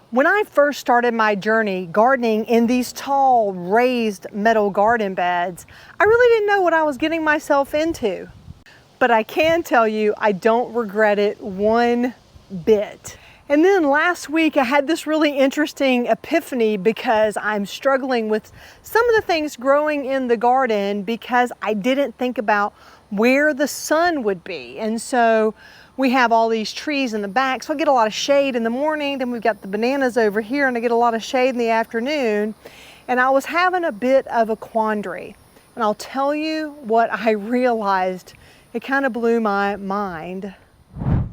When I first started my journey gardening in these tall raised metal garden beds, I really didn't know what I was getting myself into. But I can tell you, I don't regret it one bit. And then last week I had this really interesting epiphany because I'm struggling with some of the things growing in the garden because I didn't think about where the sun would be. And so we have all these trees in the back, so I get a lot of shade in the morning. Then we've got the bananas over here and I get a lot of shade in the afternoon. And I was having a bit of a quandary. And I'll tell you what I realized. It kind of blew my mind.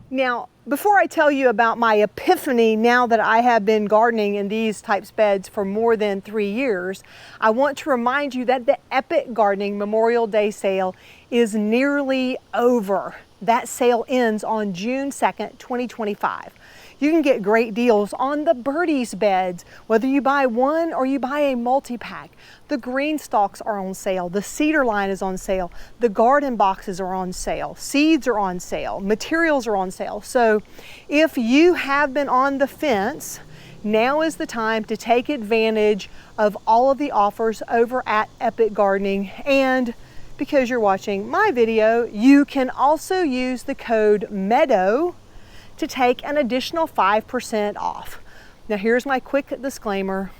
Now, before I tell you about my epiphany now that I have been gardening in these types of beds for more than 3 years, I want to remind you that the Epic Gardening Memorial Day sale is nearly over. That sale ends on June 2nd, 2025. You can get great deals on the Birdies Beds, whether you buy one or you buy a multi-pack. The green stalks are on sale. The cedar line is on sale. The garden boxes are on sale. Seeds are on sale. Materials are on sale. So if you have been on the fence, now is the time to take advantage of all of the offers over at Epic Gardening. And because you're watching my video, you can also use the code Meadow to take an additional 5% off. Now here's my quick disclaimer.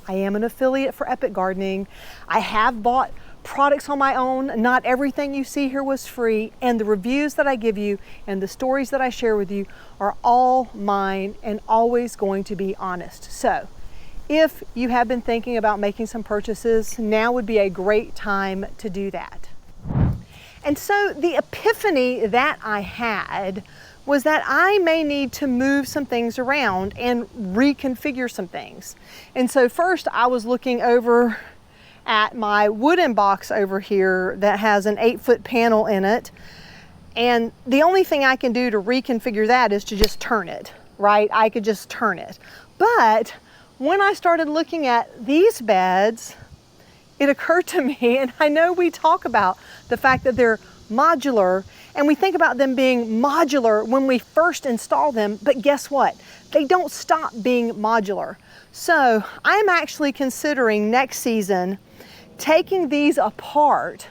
I am an affiliate for Epic Gardening. I have bought products on my own. Not everything you see here was free, and the reviews that I give you and the stories that I share with you are all mine and always going to be honest. So if you have been thinking about making some purchases, now would be a great time to do that. And so the epiphany that I had was that I may need to move some things around and reconfigure some things. And so first I was looking over at my wooden box over here that has an 8-foot panel in it. And the only thing I can do to reconfigure that is to just turn it, right? I could just turn it. But when I started looking at these beds, it occurred to me, and I know we talk about the fact that they're modular, and we think about them being modular when we first install them, but guess what? They don't stop being modular. So I'm actually considering next season taking these apart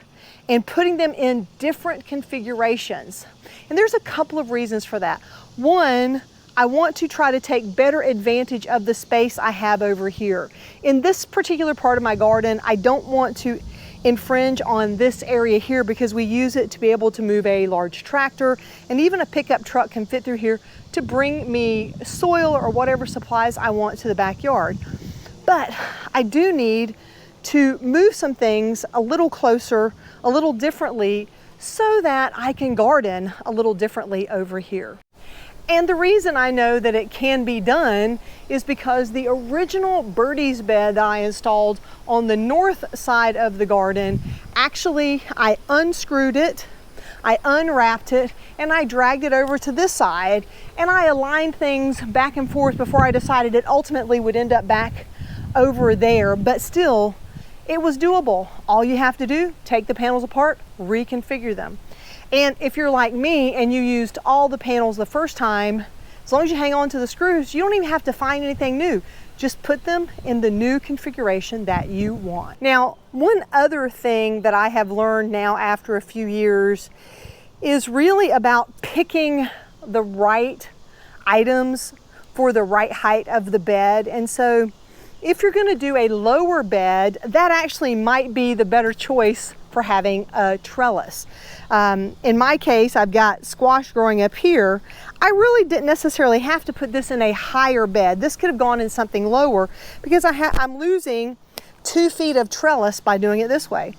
and putting them in different configurations. And there's a couple of reasons for that. One, I want to try to take better advantage of the space I have over here. In this particular part of my garden, I don't want to infringe on this area here because we use it to be able to move a large tractor, and even a pickup truck can fit through here to bring me soil or whatever supplies I want to the backyard. But I do need to move some things a little closer, a little differently, so that I can garden a little differently over here. And the reason I know that it can be done is because the original Birdies bed that I installed on the north side of the garden, actually I unscrewed it, I unwrapped it, and I dragged it over to this side, and I aligned things back and forth before I decided it ultimately would end up back over there. But still, it was doable. All you have to do, take the panels apart, reconfigure them. And if you're like me and you used all the panels the first time, as long as you hang on to the screws, you don't even have to find anything new. Just put them in the new configuration that you want. Now, one other thing that I have learned now after a few years is really about picking the right items for the right height of the bed. And so if you're going to do a lower bed, that actually might be the better choice for having a trellis. In my case, I've got squash growing up here. I really didn't necessarily have to put this in a higher bed. This could have gone in something lower because I'm losing 2 feet of trellis by doing it this way.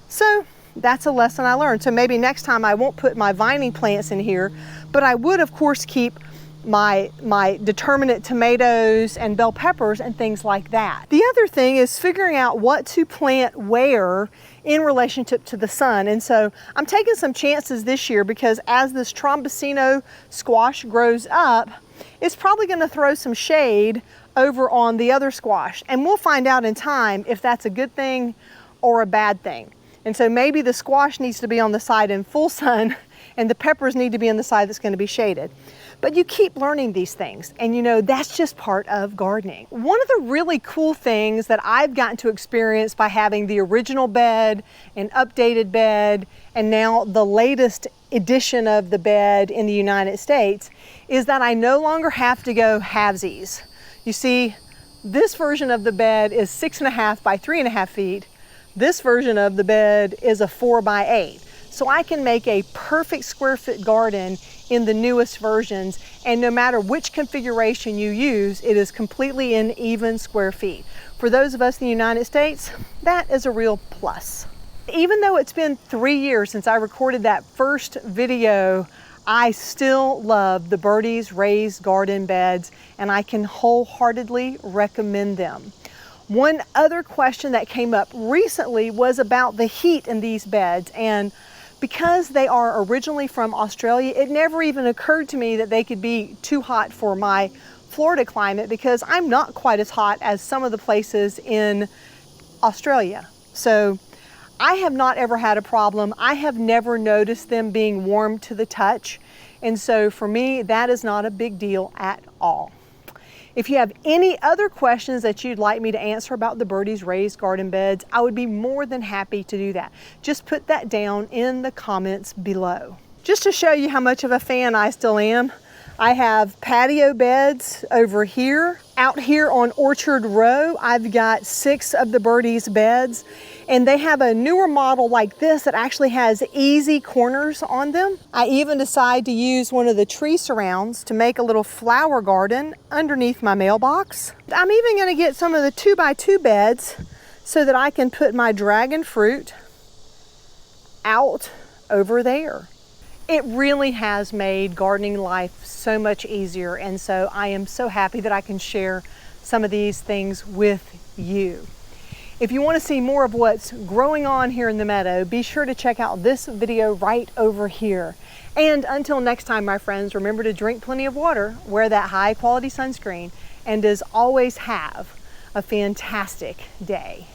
So that's a lesson I learned. So maybe next time I won't put my vining plants in here, but I would of course keep my determinate tomatoes and bell peppers and things like that. The other thing is figuring out what to plant where in relationship to the sun. And so I'm taking some chances this year because as this trombosino squash grows up, it's probably going to throw some shade over on the other squash. And we'll find out in time if that's a good thing or a bad thing. And so maybe the squash needs to be on the side in full sun and the peppers need to be on the side that's going to be shaded. But you keep learning these things, and you know, that's just part of gardening. One of the really cool things that I've gotten to experience by having the original bed, an updated bed, and now the latest edition of the bed in the United States is that I no longer have to go halvesies. You see, this version of the bed is 6.5 by 3.5 feet. This version of the bed is a 4 by 8. So I can make a perfect square foot garden in the newest versions, and no matter which configuration you use, it is completely in even square feet. For those of us in the United States, that is a real plus. Even though it's been 3 years since I recorded that first video, I still love the Birdies Raised Garden Beds, and I can wholeheartedly recommend them. One other question that came up recently was about the heat in these beds, and because they are originally from Australia, it never even occurred to me that they could be too hot for my Florida climate, because I'm not quite as hot as some of the places in Australia. So I have not ever had a problem. I have never noticed them being warm to the touch. And so for me, that is not a big deal at all. If you have any other questions that you'd like me to answer about the Birdies Raised Garden Beds, I would be more than happy to do that. Just put that down in the comments below. Just to show you how much of a fan I still am, I have Patio Beds over here. Out here on Orchard Row, I've got 6 of the Birdies beds, and they have a newer model like this that actually has easy corners on them. I even decided to use one of the tree surrounds to make a little flower garden underneath my mailbox. I'm even going to get some of the 2x2 beds so that I can put my dragon fruit out over there. It really has made gardening life so much easier, and so I am so happy that I can share some of these things with you. If you want to see more of what's growing on here in the meadow, be sure to check out this video right over here. And until next time, my friends, remember to drink plenty of water, wear that high quality sunscreen, and as always, have a fantastic day.